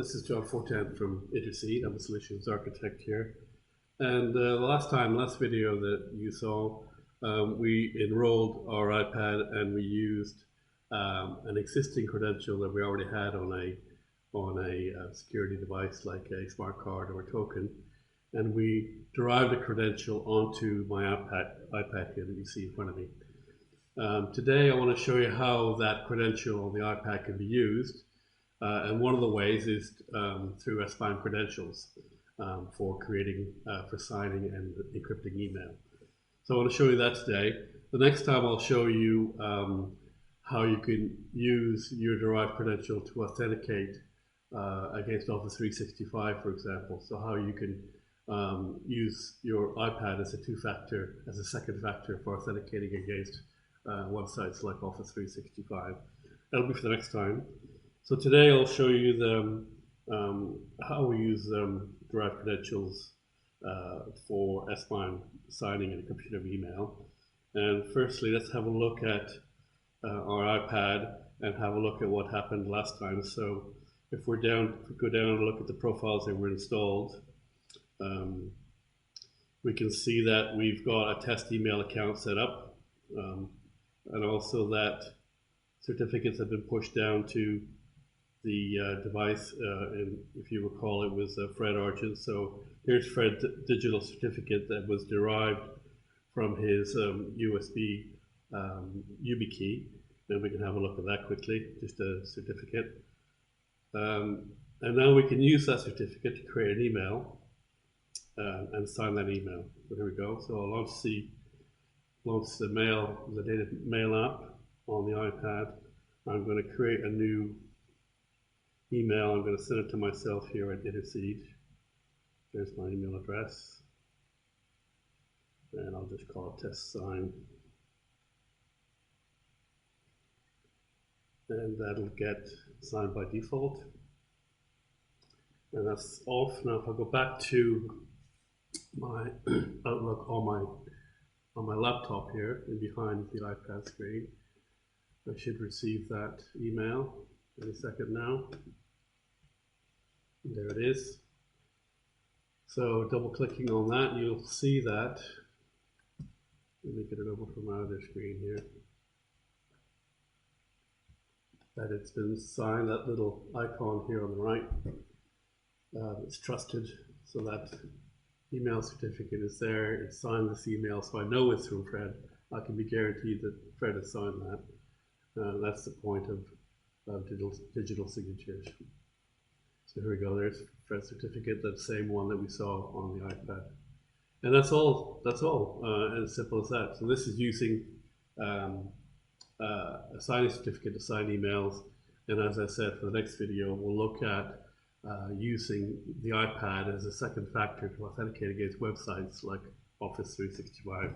This is John Fortan from Intercede. I'm a solutions architect here. And the last video that you saw, we enrolled our iPad and we used an existing credential that we already had on a security device like a smart card or a token. And we derived a credential onto my iPad here that you see in front of me. Today I want to show you how that credential on the iPad can be used. And one of the ways is through SMIME credentials for signing and encrypting email. So I want to show you that today. The next time I'll show you how you can use your derived credential to authenticate against Office 365, for example. So how you can use your iPad as a second factor for authenticating against websites like Office 365. That'll be for the next time. So today I'll show you how we use derived credentials for SMIME signing and encryption of email. And firstly, let's have a look at our iPad and have a look at what happened last time. So if we go down and look at the profiles that were installed, we can see that we've got a test email account set up, and also that certificates have been pushed down to the device, and if you recall, it was Fred Argent. So here's Fred's digital certificate that was derived from his USB YubiKey, and we can have a look at that quickly, just a certificate. And now we can use that certificate to create an email and sign that email. So here we go. So I'll launch the data mail app on the iPad. I'm going to create a new email. I'm going to send it to myself here at Intercede. There's my email address, and I'll just call it test sign, and that'll get signed by default. And that's off. Now if I go back to my Outlook on my laptop here and behind the iPad screen, I should receive that email in a second now. There it is. So double clicking on that, you'll see that. Let me get it over from my other screen here. That it's been signed, that little icon here on the right. It's trusted, so that email certificate is there. It's signed this email, so I know it's from Fred. I can be guaranteed that Fred has signed that. That's the point of digital signatures. So here we go. There's Fred's certificate, that same one that we saw on the iPad, and that's all. As simple as that. So this is using a signing certificate to sign emails. And as I said, for the next video, we'll look at using the iPad as a second factor to authenticate against websites like Office 365.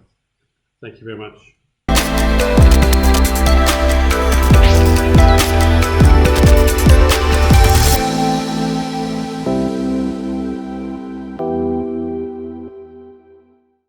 Thank you very much.